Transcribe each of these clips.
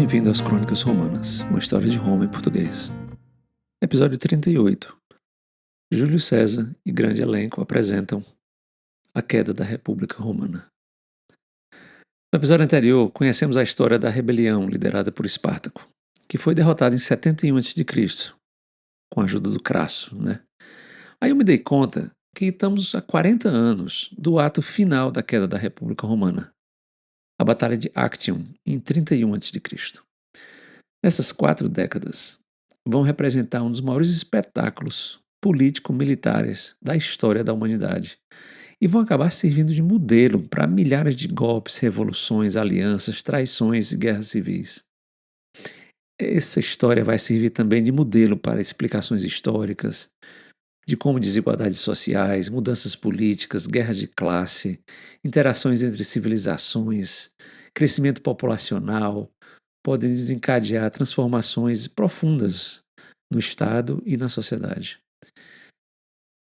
Bem-vindo às Crônicas Romanas, uma história de Roma em português. Episódio 38. Júlio César e grande elenco apresentam a queda da República Romana. No episódio anterior, conhecemos a história da rebelião liderada por Espartaco, que foi derrotada em 71 a.C., com a ajuda do Crasso, né? Aí eu me dei conta que estamos há 40 anos do ato final da queda da República Romana, a Batalha de Actium, em 31 a.C. Essas 4 décadas vão representar um dos maiores espetáculos político-militares da história da humanidade e vão acabar servindo de modelo para milhares de golpes, revoluções, alianças, traições e guerras civis. Essa história vai servir também de modelo para explicações históricas de como desigualdades sociais, mudanças políticas, guerras de classe, interações entre civilizações, crescimento populacional, podem desencadear transformações profundas no Estado e na sociedade.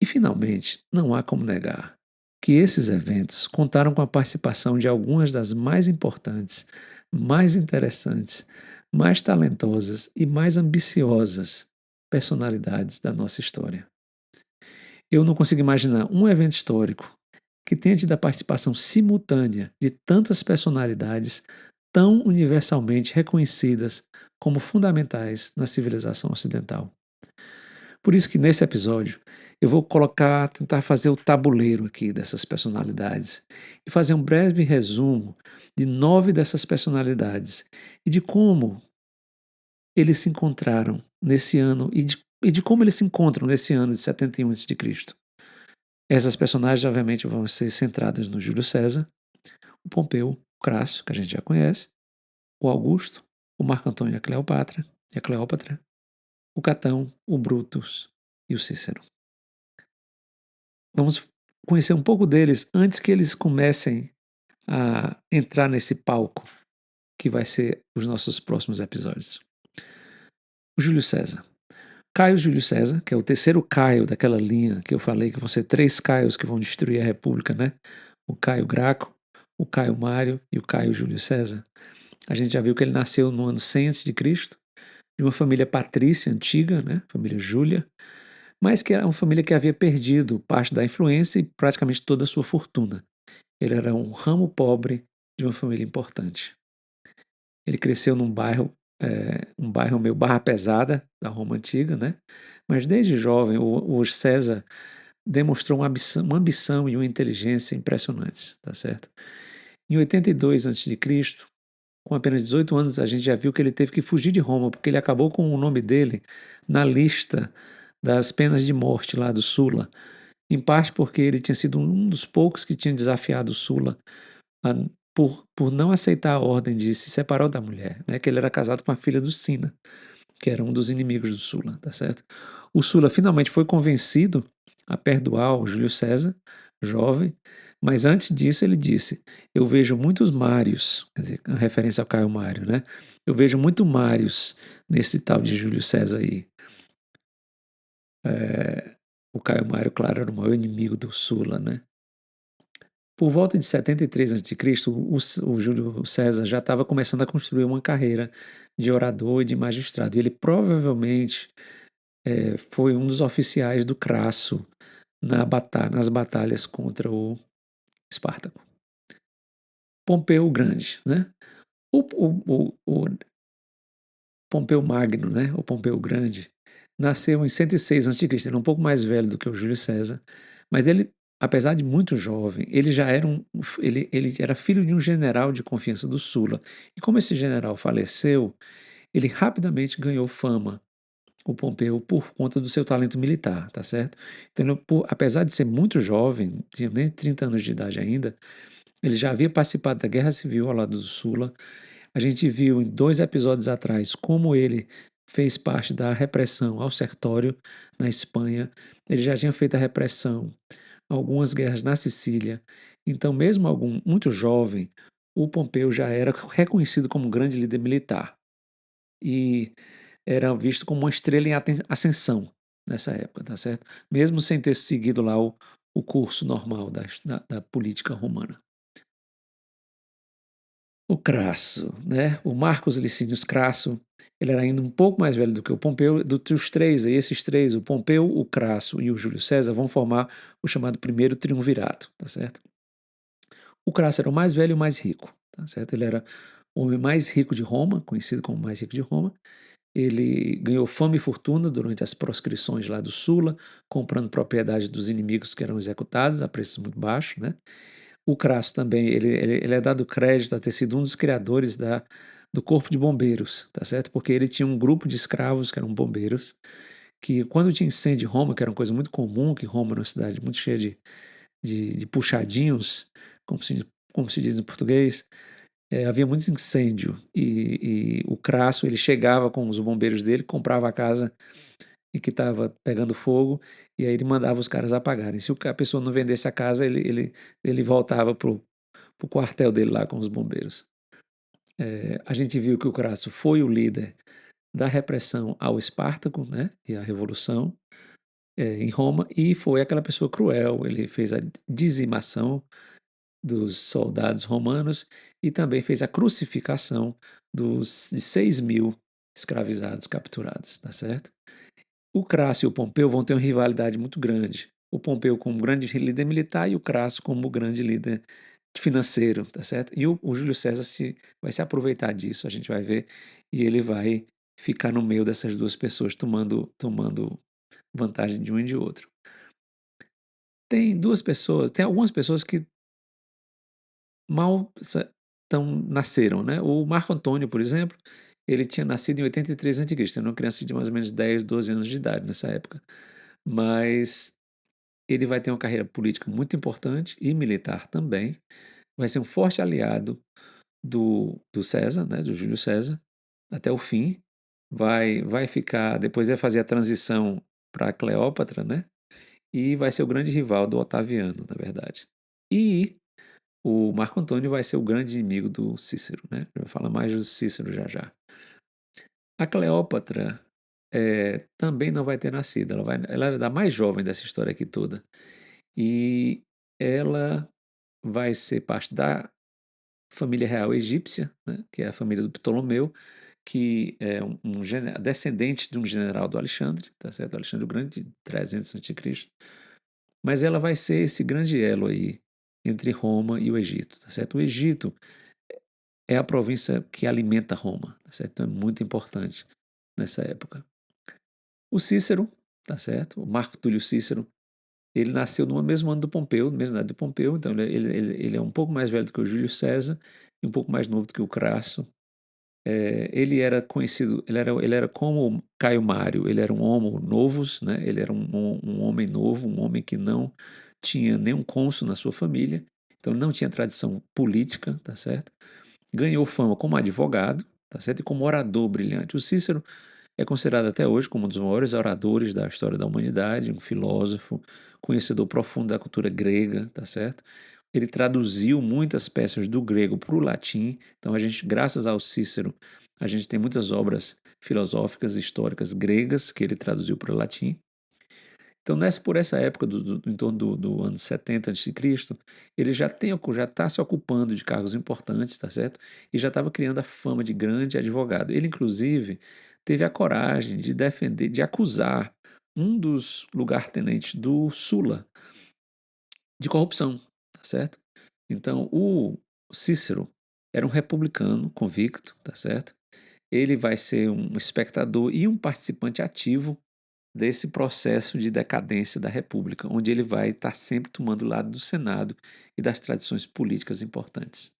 E, finalmente, não há como negar que esses eventos contaram com a participação de algumas das mais importantes, mais interessantes, mais talentosas e mais ambiciosas personalidades da nossa história. Eu não consigo imaginar um evento histórico que tenha tido a participação simultânea de tantas personalidades tão universalmente reconhecidas como fundamentais na civilização ocidental. Por isso que nesse episódio eu vou tentar fazer o tabuleiro aqui dessas personalidades e fazer um breve resumo de 9 dessas personalidades e de como eles se encontraram nesse ano e de como eles se encontram nesse ano de 71 a.C. Essas personagens, obviamente, vão ser centradas no Júlio César, o Pompeu, o Crasso, que a gente já conhece, o Augusto, o Marco Antônio e a Cleópatra, o Catão, o Brutus e o Cícero. Vamos conhecer um pouco deles antes que eles comecem a entrar nesse palco que vai ser os nossos próximos episódios. O Júlio César. Caio Júlio César, que é o terceiro Caio daquela linha que eu falei, que vão ser 3 Caios que vão destruir a República, né? O Caio Graco, o Caio Mário e o Caio Júlio César. A gente já viu que ele nasceu no ano 100 a.C., de uma família patrícia antiga, né? Família Júlia, mas que era uma família que havia perdido parte da influência e praticamente toda a sua fortuna. Ele era um ramo pobre de uma família importante. Ele cresceu num bairro, um bairro meio barra pesada da Roma Antiga, né? Mas desde jovem o César demonstrou uma ambição e uma inteligência impressionantes, tá certo? Em 82 a.C., com apenas 18 anos, a gente já viu que ele teve que fugir de Roma, porque ele acabou com o nome dele na lista das penas de morte lá do Sula, em parte porque ele tinha sido um dos poucos que tinha desafiado o Sula a, por não aceitar a ordem de se separar da mulher, né? Que ele era casado com a filha do Sina, que era um dos inimigos do Sula, tá certo? O Sula finalmente foi convencido a perdoar o Júlio César, jovem, mas antes disso ele disse: eu vejo muitos Mários, quer dizer, a referência ao Caio Mário, né? Eu vejo muito Mários nesse tal de Júlio César aí. O Caio Mário, claro, era o maior inimigo do Sula, né? Por volta de 73 a.C., o Júlio César já estava começando a construir uma carreira de orador e de magistrado. E ele provavelmente foi um dos oficiais do Crasso nas batalhas contra o Espartaco. Pompeu o Grande, né? O Pompeu Magno, né? O Pompeu Grande, nasceu em 106 a.C., ele era um pouco mais velho do que o Júlio César, mas ele, apesar de muito jovem, ele já era ele era filho de um general de confiança do Sula. E como esse general faleceu, ele rapidamente ganhou fama, o Pompeu, por conta do seu talento militar, tá certo? Então, apesar de ser muito jovem, não tinha nem 30 anos de idade ainda, ele já havia participado da Guerra Civil ao lado do Sula. A gente viu em 2 episódios atrás como ele fez parte da repressão ao Sertório, na Espanha. Ele já tinha feito a repressão a algumas guerras na Sicília. Então, mesmo muito jovem, o Pompeu já era reconhecido como um grande líder militar e era visto como uma estrela em ascensão nessa época, tá certo? Mesmo sem ter seguido lá o curso normal da política romana. O Crasso, né? O Marcos Licínios Crasso, ele era ainda um pouco mais velho do que o Pompeu, dos três, aí esses três, o Pompeu, o Crasso e o Júlio César, vão formar o chamado primeiro triunvirato, tá certo? O Crasso era o mais velho e o mais rico, tá certo? Ele era o homem mais rico de Roma, conhecido como o mais rico de Roma. Ele ganhou fama e fortuna durante as proscrições lá do Sula, comprando propriedade dos inimigos que eram executados a preços muito baixos, né? O Crasso também, ele é dado crédito a ter sido um dos criadores do Corpo de Bombeiros, tá certo? Porque ele tinha um grupo de escravos que eram bombeiros, que quando tinha incêndio em Roma, que era uma coisa muito comum, que Roma era uma cidade muito cheia de puxadinhos, como se diz em português, havia muito incêndio e o Crasso, ele chegava com os bombeiros dele, comprava a casa e que estava pegando fogo, e aí ele mandava os caras apagarem. Se a pessoa não vendesse a casa, ele voltava pro quartel dele lá com os bombeiros. A gente viu que o Crasso foi o líder da repressão ao Espartaco, né, e à Revolução em Roma, e foi aquela pessoa cruel. Ele fez a dizimação dos soldados romanos e também fez a crucificação de 6.000 escravizados capturados, tá certo? O Crasso e o Pompeu vão ter uma rivalidade muito grande. O Pompeu como grande líder militar e o Crasso como grande líder financeiro, tá certo? E o Júlio César vai se aproveitar disso, a gente vai ver, e ele vai ficar no meio dessas duas pessoas, tomando vantagem de um e de outro. Tem algumas pessoas que mal nasceram, né? O Marco Antônio, por exemplo, ele tinha nascido em 83 a.C., era uma criança de mais ou menos 10, 12 anos de idade nessa época. Mas ele vai ter uma carreira política muito importante e militar também. Vai ser um forte aliado do César, né, do Júlio César, até o fim. Depois vai fazer a transição para Cleópatra, né? E vai ser o grande rival do Otaviano, na verdade. E o Marco Antônio vai ser o grande inimigo do Cícero, né? Eu vou falar mais do Cícero já já. A Cleópatra também não vai ter nascido, ela é da mais jovem dessa história aqui toda. E ela vai ser parte da família real egípcia, né, que é a família do Ptolomeu, que é descendente de um general do Alexandre, tá certo? Alexandre o Grande, de 300 a.C. Mas ela vai ser esse grande elo aí entre Roma e o Egito, tá certo? O Egito é a província que alimenta Roma, tá certo? Então é muito importante nessa época. O Cícero, tá certo? O Marco Túlio Cícero, ele nasceu no mesmo ano do Pompeu, no mesmo ano do Pompeu, então ele é um pouco mais velho do que o Júlio César e um pouco mais novo do que o Crasso. Ele era conhecido, ele era como Caio Mário, ele era um homo novus, né? Ele era um homem novo, um homem que não tinha nenhum cônsul na sua família, então não tinha tradição política, tá certo? Ganhou fama como advogado, tá certo? E como orador brilhante. O Cícero é considerado até hoje como um dos maiores oradores da história da humanidade, um filósofo, conhecedor profundo da cultura grega, tá certo? Ele traduziu muitas peças do grego para o latim, então a gente, graças ao Cícero, a gente tem muitas obras filosóficas e históricas gregas que ele traduziu para o latim. Então, por essa época, em torno do ano 70 a.C., ele já está se ocupando de cargos importantes, tá certo? E já estava criando a fama de grande advogado. Ele, inclusive, teve a coragem de defender, de acusar um dos lugartenentes do Sula de corrupção, tá certo? Então, o Cícero era um republicano convicto, tá certo? Ele vai ser um espectador e um participante ativo desse processo de decadência da República, onde ele vai estar sempre tomando o lado do Senado e das tradições políticas importantes.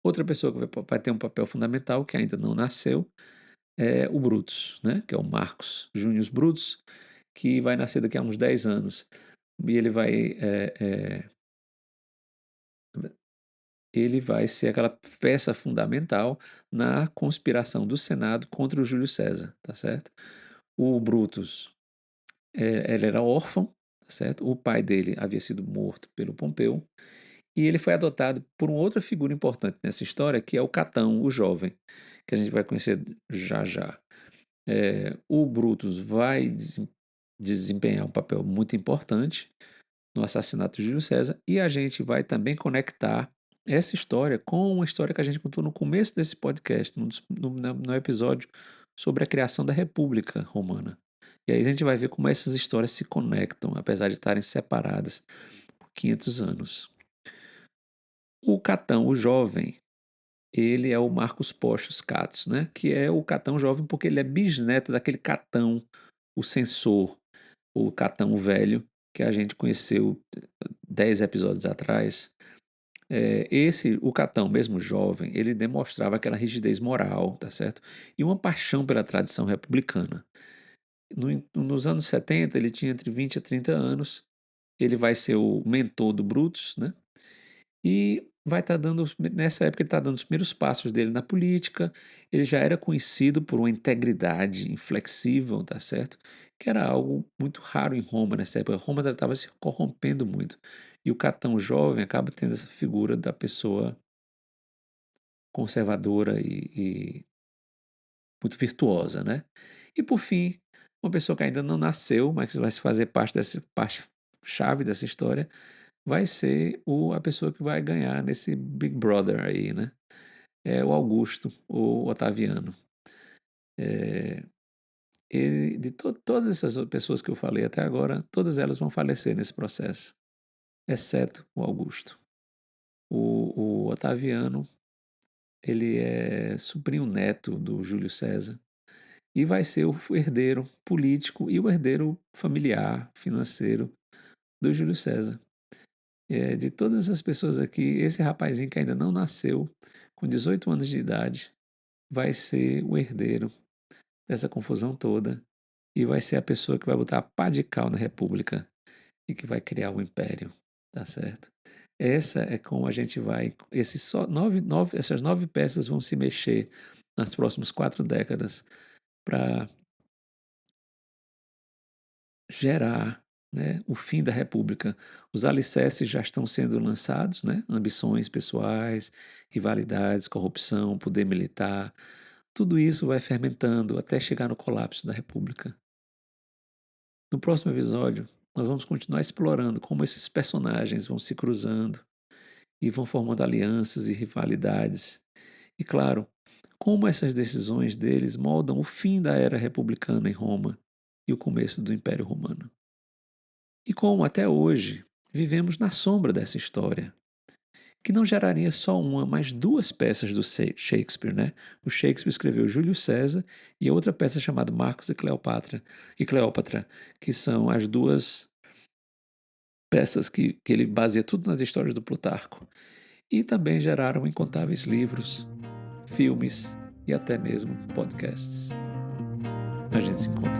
Outra pessoa que vai ter um papel fundamental, que ainda não nasceu, é o Brutus, né? Que é o Marcos Június Brutus, que vai nascer daqui a uns 10 anos. E ele vai ser aquela peça fundamental na conspiração do Senado contra o Júlio César, tá certo? O Brutus, ele era órfão, tá certo? O pai dele havia sido morto pelo Pompeu e ele foi adotado por uma outra figura importante nessa história, que é o Catão, o jovem, que a gente vai conhecer já já. O Brutus vai desempenhar um papel muito importante no assassinato de Júlio César e a gente vai também conectar essa história com uma história que a gente contou no começo desse podcast, no episódio sobre a criação da República Romana. E aí a gente vai ver como essas histórias se conectam, apesar de estarem separadas por 500 anos. O Catão, o jovem, ele é o Marcos Porcius Catus, né? Que é o Catão jovem porque ele é bisneto daquele Catão, o censor, o Catão velho, que a gente conheceu 10 episódios atrás. O Catão, mesmo jovem, ele demonstrava aquela rigidez moral, tá certo? E uma paixão pela tradição republicana. Nos anos 70, ele tinha entre 20 a 30 anos, ele vai ser o mentor do Brutus, né? E vai estar dando, nessa época ele está dando os primeiros passos dele na política, ele já era conhecido por uma integridade inflexível, tá certo? Que era algo muito raro em Roma nessa época. Roma já estava se corrompendo muito. E o Catão jovem acaba tendo essa figura da pessoa conservadora e muito virtuosa, né? E por fim, uma pessoa que ainda não nasceu, mas que vai fazer parte dessa parte chave dessa história, vai ser a pessoa que vai ganhar nesse Big Brother aí, né? É o Augusto, o Otaviano. É, todas essas pessoas que eu falei até agora, todas elas vão falecer nesse processo, exceto o Augusto. O Otaviano, ele é sobrinho neto do Júlio César e vai ser o herdeiro político e o herdeiro familiar, financeiro do Júlio César. De todas as pessoas aqui, esse rapazinho que ainda não nasceu, com 18 anos de idade, vai ser o herdeiro dessa confusão toda e vai ser a pessoa que vai botar a pá de cal na República e que vai criar o império, tá certo? Essa é como a gente vai. Essas 9 peças vão se mexer nas próximas 4 décadas para gerar, né, o fim da República. Os alicerces já estão sendo lançados, né? Ambições pessoais, rivalidades, corrupção, poder militar. Tudo isso vai fermentando até chegar no colapso da República. No próximo episódio, nós vamos continuar explorando como esses personagens vão se cruzando e vão formando alianças e rivalidades. E, claro, como essas decisões deles moldam o fim da era republicana em Roma e o começo do Império Romano. E como até hoje vivemos na sombra dessa história, que não geraria só uma, mas 2 peças do Shakespeare, né? O Shakespeare escreveu Júlio César e outra peça chamada Marcos e Cleópatra, que são as 2 peças que ele baseia tudo nas histórias do Plutarco. E também geraram incontáveis livros, filmes e até mesmo podcasts. A gente se encontra